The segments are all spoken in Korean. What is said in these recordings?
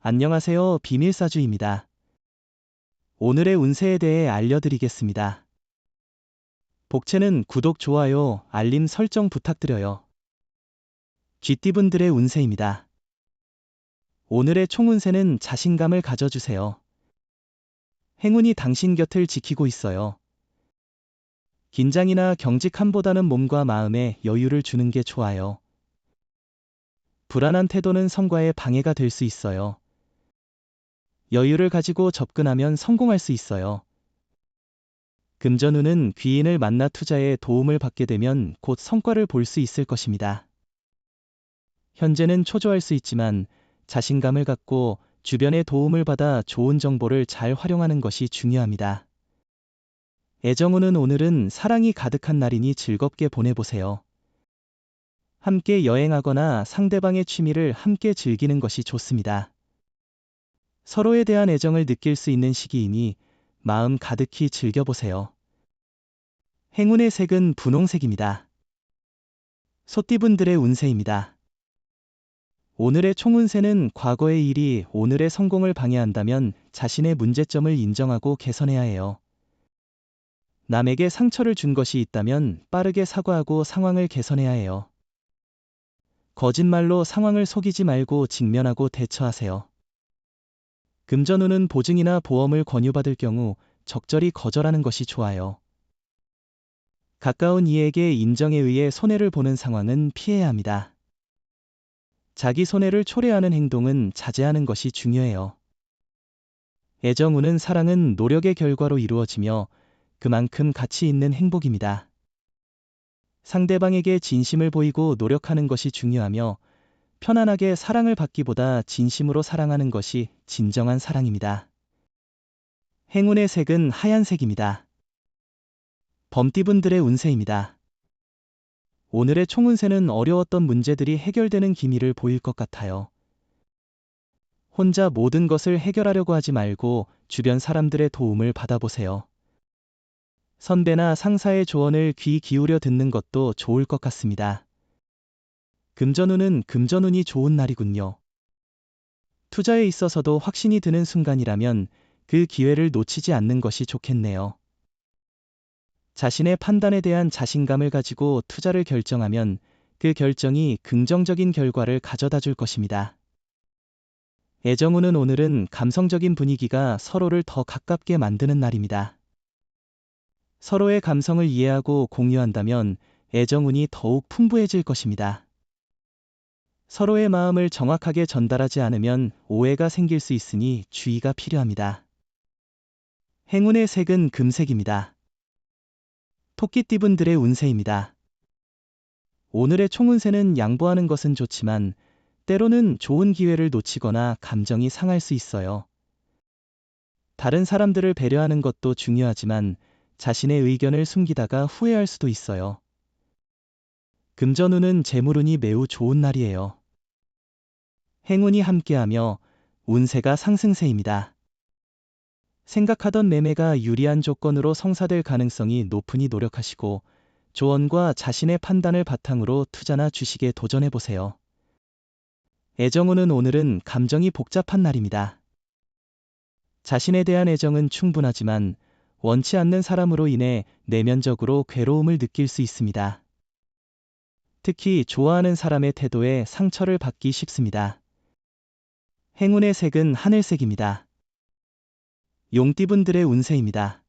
안녕하세요. 비밀사주입니다. 오늘의 운세에 대해 알려드리겠습니다. 복채는 구독, 좋아요, 알림 설정 부탁드려요. 쥐띠분들의 운세입니다. 오늘의 총운세는 자신감을 가져주세요. 행운이 당신 곁을 지키고 있어요. 긴장이나 경직함보다는 몸과 마음에 여유를 주는 게 좋아요. 불안한 태도는 성과에 방해가 될 수 있어요. 여유를 가지고 접근하면 성공할 수 있어요. 금전운은 귀인을 만나 투자에 도움을 받게 되면 곧 성과를 볼 수 있을 것입니다. 현재는 초조할 수 있지만 자신감을 갖고 주변의 도움을 받아 좋은 정보를 잘 활용하는 것이 중요합니다. 애정운은 오늘은 사랑이 가득한 날이니 즐겁게 보내보세요. 함께 여행하거나 상대방의 취미를 함께 즐기는 것이 좋습니다. 서로에 대한 애정을 느낄 수 있는 시기이니 마음 가득히 즐겨보세요. 행운의 색은 분홍색입니다. 소띠분들의 운세입니다. 오늘의 총운세는 과거의 일이 오늘의 성공을 방해한다면 자신의 문제점을 인정하고 개선해야 해요. 남에게 상처를 준 것이 있다면 빠르게 사과하고 상황을 개선해야 해요. 거짓말로 상황을 속이지 말고 직면하고 대처하세요. 금전운은 보증이나 보험을 권유받을 경우 적절히 거절하는 것이 좋아요. 가까운 이에게 인정에 의해 손해를 보는 상황은 피해야 합니다. 자기 손해를 초래하는 행동은 자제하는 것이 중요해요. 애정운은 사랑은 노력의 결과로 이루어지며 그만큼 가치 있는 행복입니다. 상대방에게 진심을 보이고 노력하는 것이 중요하며 편안하게 사랑을 받기보다 진심으로 사랑하는 것이 진정한 사랑입니다. 행운의 색은 하얀색입니다. 범띠분들의 운세입니다. 오늘의 총운세는 어려웠던 문제들이 해결되는 기미를 보일 것 같아요. 혼자 모든 것을 해결하려고 하지 말고 주변 사람들의 도움을 받아보세요. 선배나 상사의 조언을 귀 기울여 듣는 것도 좋을 것 같습니다. 금전운은 금전운이 좋은 날이군요. 투자에 있어서도 확신이 드는 순간이라면 그 기회를 놓치지 않는 것이 좋겠네요. 자신의 판단에 대한 자신감을 가지고 투자를 결정하면 그 결정이 긍정적인 결과를 가져다 줄 것입니다. 애정운은 오늘은 감성적인 분위기가 서로를 더 가깝게 만드는 날입니다. 서로의 감성을 이해하고 공유한다면 애정운이 더욱 풍부해질 것입니다. 서로의 마음을 정확하게 전달하지 않으면 오해가 생길 수 있으니 주의가 필요합니다. 행운의 색은 금색입니다. 토끼띠분들의 운세입니다. 오늘의 총운세는 양보하는 것은 좋지만 때로는 좋은 기회를 놓치거나 감정이 상할 수 있어요. 다른 사람들을 배려하는 것도 중요하지만 자신의 의견을 숨기다가 후회할 수도 있어요. 금전운은 재물운이 매우 좋은 날이에요. 행운이 함께하며 운세가 상승세입니다. 생각하던 매매가 유리한 조건으로 성사될 가능성이 높으니 노력하시고 조언과 자신의 판단을 바탕으로 투자나 주식에 도전해보세요. 애정운은 오늘은 감정이 복잡한 날입니다. 자신에 대한 애정은 충분하지만 원치 않는 사람으로 인해 내면적으로 괴로움을 느낄 수 있습니다. 특히 좋아하는 사람의 태도에 상처를 받기 쉽습니다. 행운의 색은 하늘색입니다. 용띠분들의 운세입니다.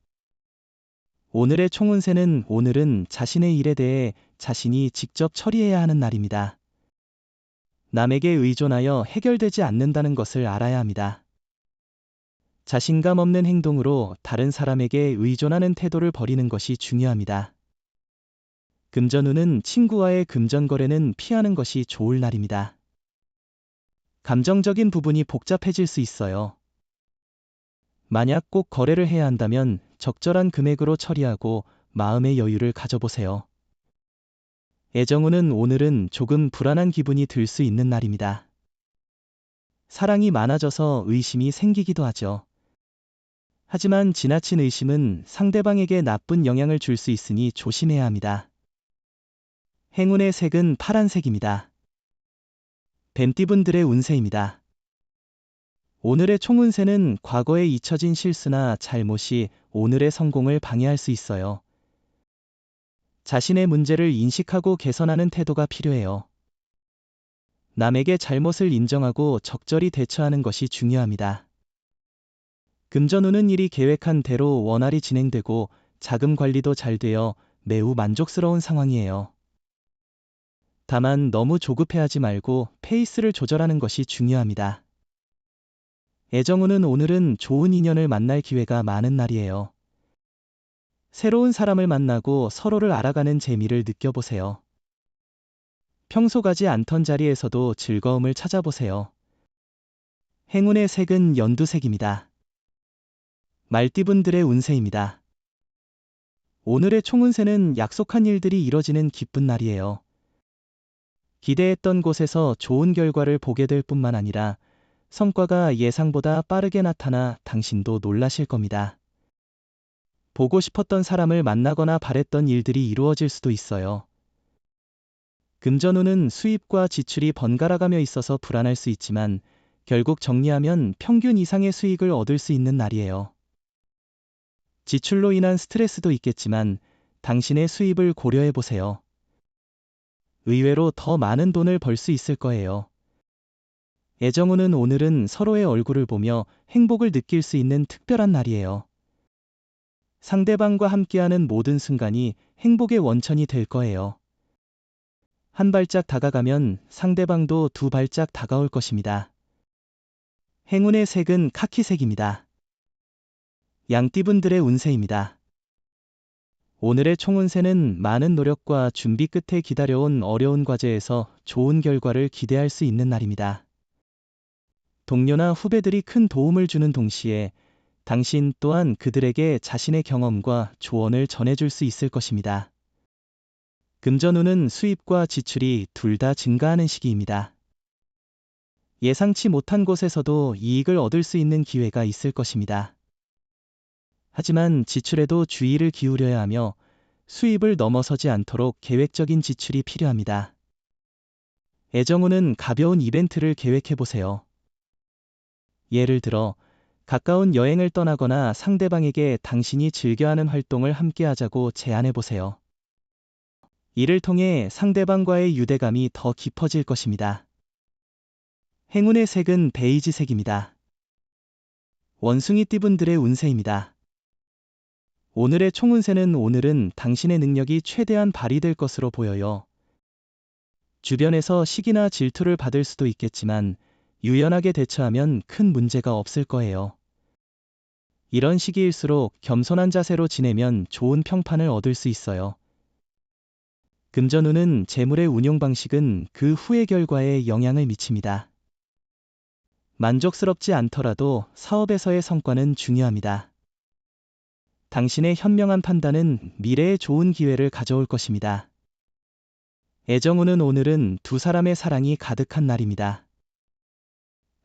오늘의 총운세는 오늘은 자신의 일에 대해 자신이 직접 처리해야 하는 날입니다. 남에게 의존하여 해결되지 않는다는 것을 알아야 합니다. 자신감 없는 행동으로 다른 사람에게 의존하는 태도를 버리는 것이 중요합니다. 금전운은 친구와의 금전거래는 피하는 것이 좋을 날입니다. 감정적인 부분이 복잡해질 수 있어요. 만약 꼭 거래를 해야 한다면 적절한 금액으로 처리하고 마음의 여유를 가져보세요. 애정운은 오늘은 조금 불안한 기분이 들 수 있는 날입니다. 사랑이 많아져서 의심이 생기기도 하죠. 하지만 지나친 의심은 상대방에게 나쁜 영향을 줄 수 있으니 조심해야 합니다. 행운의 색은 파란색입니다. 뱀띠분들의 운세입니다. 오늘의 총운세는 과거에 잊혀진 실수나 잘못이 오늘의 성공을 방해할 수 있어요. 자신의 문제를 인식하고 개선하는 태도가 필요해요. 남에게 잘못을 인정하고 적절히 대처하는 것이 중요합니다. 금전운은 일이 계획한 대로 원활히 진행되고 자금 관리도 잘 되어 매우 만족스러운 상황이에요. 다만 너무 조급해하지 말고 페이스를 조절하는 것이 중요합니다. 애정운은 오늘은 좋은 인연을 만날 기회가 많은 날이에요. 새로운 사람을 만나고 서로를 알아가는 재미를 느껴보세요. 평소 가지 않던 자리에서도 즐거움을 찾아보세요. 행운의 색은 연두색입니다. 말띠분들의 운세입니다. 오늘의 총운세는 약속한 일들이 이뤄지는 기쁜 날이에요. 기대했던 곳에서 좋은 결과를 보게 될 뿐만 아니라 성과가 예상보다 빠르게 나타나 당신도 놀라실 겁니다. 보고 싶었던 사람을 만나거나 바랬던 일들이 이루어질 수도 있어요. 금전운은 수입과 지출이 번갈아가며 있어서 불안할 수 있지만 결국 정리하면 평균 이상의 수익을 얻을 수 있는 날이에요. 지출로 인한 스트레스도 있겠지만 당신의 수입을 고려해 보세요. 의외로 더 많은 돈을 벌 수 있을 거예요. 애정운은 오늘은 서로의 얼굴을 보며 행복을 느낄 수 있는 특별한 날이에요. 상대방과 함께하는 모든 순간이 행복의 원천이 될 거예요. 한 발짝 다가가면 상대방도 두 발짝 다가올 것입니다. 행운의 색은 카키색입니다. 양띠분들의 운세입니다. 오늘의 총운세는 많은 노력과 준비 끝에 기다려온 어려운 과제에서 좋은 결과를 기대할 수 있는 날입니다. 동료나 후배들이 큰 도움을 주는 동시에 당신 또한 그들에게 자신의 경험과 조언을 전해줄 수 있을 것입니다. 금전운은 수입과 지출이 둘 다 증가하는 시기입니다. 예상치 못한 곳에서도 이익을 얻을 수 있는 기회가 있을 것입니다. 하지만 지출에도 주의를 기울여야 하며 수입을 넘어서지 않도록 계획적인 지출이 필요합니다. 애정운은 가벼운 이벤트를 계획해보세요. 예를 들어 가까운 여행을 떠나거나 상대방에게 당신이 즐겨하는 활동을 함께 하자고 제안해보세요. 이를 통해 상대방과의 유대감이 더 깊어질 것입니다. 행운의 색은 베이지색입니다. 원숭이띠분들의 운세입니다. 오늘의 총운세는 오늘은 당신의 능력이 최대한 발휘될 것으로 보여요. 주변에서 시기나 질투를 받을 수도 있겠지만 유연하게 대처하면 큰 문제가 없을 거예요. 이런 시기일수록 겸손한 자세로 지내면 좋은 평판을 얻을 수 있어요. 금전운은 재물의 운용 방식은 그 후의 결과에 영향을 미칩니다. 만족스럽지 않더라도 사업에서의 성과는 중요합니다. 당신의 현명한 판단은 미래에 좋은 기회를 가져올 것입니다. 애정운은 오늘은 두 사람의 사랑이 가득한 날입니다.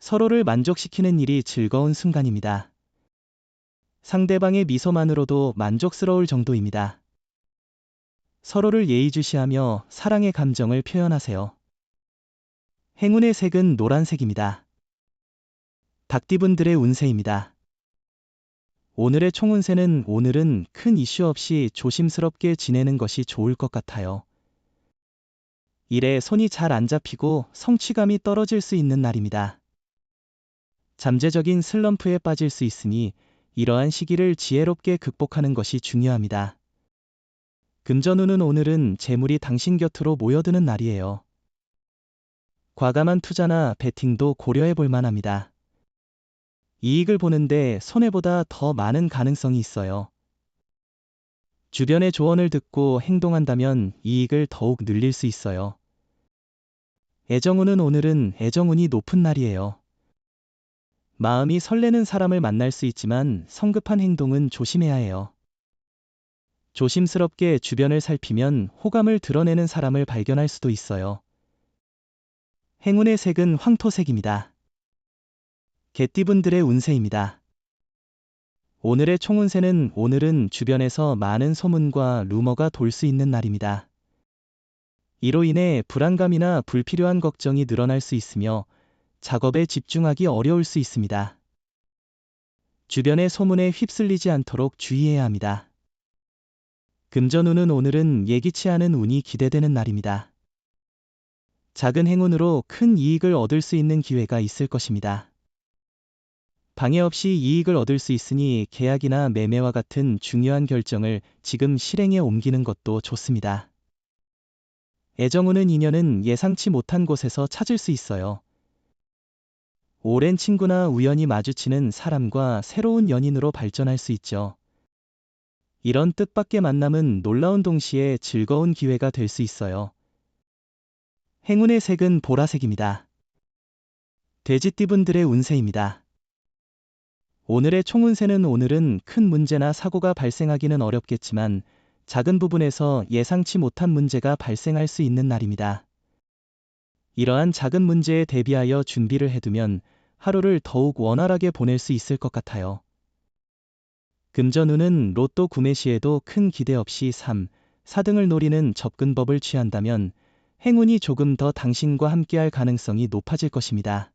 서로를 만족시키는 일이 즐거운 순간입니다. 상대방의 미소만으로도 만족스러울 정도입니다. 서로를 예의주시하며 사랑의 감정을 표현하세요. 행운의 색은 노란색입니다. 닭띠분들의 운세입니다. 오늘의 총운세는 오늘은 큰 이슈 없이 조심스럽게 지내는 것이 좋을 것 같아요. 일에 손이 잘 안 잡히고 성취감이 떨어질 수 있는 날입니다. 잠재적인 슬럼프에 빠질 수 있으니 이러한 시기를 지혜롭게 극복하는 것이 중요합니다. 금전운은 오늘은 재물이 당신 곁으로 모여드는 날이에요. 과감한 투자나 베팅도 고려해 볼 만합니다. 이익을 보는데 손해보다 더 많은 가능성이 있어요. 주변의 조언을 듣고 행동한다면 이익을 더욱 늘릴 수 있어요. 애정운은 오늘은 애정운이 높은 날이에요. 마음이 설레는 사람을 만날 수 있지만 성급한 행동은 조심해야 해요. 조심스럽게 주변을 살피면 호감을 드러내는 사람을 발견할 수도 있어요. 행운의 색은 황토색입니다. 개띠분들의 운세입니다. 오늘의 총운세는 오늘은 주변에서 많은 소문과 루머가 돌 수 있는 날입니다. 이로 인해 불안감이나 불필요한 걱정이 늘어날 수 있으며 작업에 집중하기 어려울 수 있습니다. 주변의 소문에 휩쓸리지 않도록 주의해야 합니다. 금전운은 오늘은 예기치 않은 운이 기대되는 날입니다. 작은 행운으로 큰 이익을 얻을 수 있는 기회가 있을 것입니다. 방해 없이 이익을 얻을 수 있으니 계약이나 매매와 같은 중요한 결정을 지금 실행에 옮기는 것도 좋습니다. 애정운은 인연은 예상치 못한 곳에서 찾을 수 있어요. 오랜 친구나 우연히 마주치는 사람과 새로운 연인으로 발전할 수 있죠. 이런 뜻밖의 만남은 놀라운 동시에 즐거운 기회가 될 수 있어요. 행운의 색은 보라색입니다. 돼지띠분들의 운세입니다. 오늘의 총운세는 오늘은 큰 문제나 사고가 발생하기는 어렵겠지만 작은 부분에서 예상치 못한 문제가 발생할 수 있는 날입니다. 이러한 작은 문제에 대비하여 준비를 해두면 하루를 더욱 원활하게 보낼 수 있을 것 같아요. 금전운은 로또 구매 시에도 큰 기대 없이 3, 4등을 노리는 접근법을 취한다면 행운이 조금 더 당신과 함께할 가능성이 높아질 것입니다.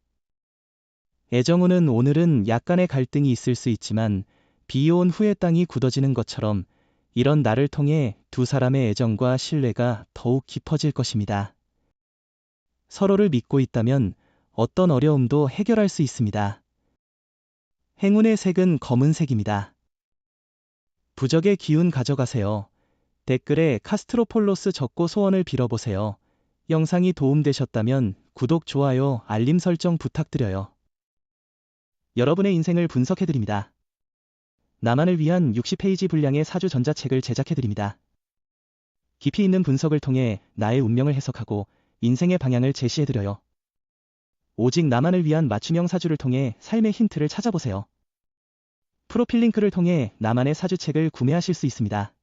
애정운은 오늘은 약간의 갈등이 있을 수 있지만 비온 후에 땅이 굳어지는 것처럼 이런 날을 통해 두 사람의 애정과 신뢰가 더욱 깊어질 것입니다. 서로를 믿고 있다면 어떤 어려움도 해결할 수 있습니다. 행운의 색은 검은색입니다. 부적의 기운 가져가세요. 댓글에 카스트로폴로스 적고 소원을 빌어보세요. 영상이 도움되셨다면 구독, 좋아요, 알림 설정 부탁드려요. 여러분의 인생을 분석해드립니다. 나만을 위한 60페이지 분량의 사주 전자책을 제작해드립니다. 깊이 있는 분석을 통해 나의 운명을 해석하고 인생의 방향을 제시해드려요. 오직 나만을 위한 맞춤형 사주를 통해 삶의 힌트를 찾아보세요. 프로필 링크를 통해 나만의 사주책을 구매하실 수 있습니다.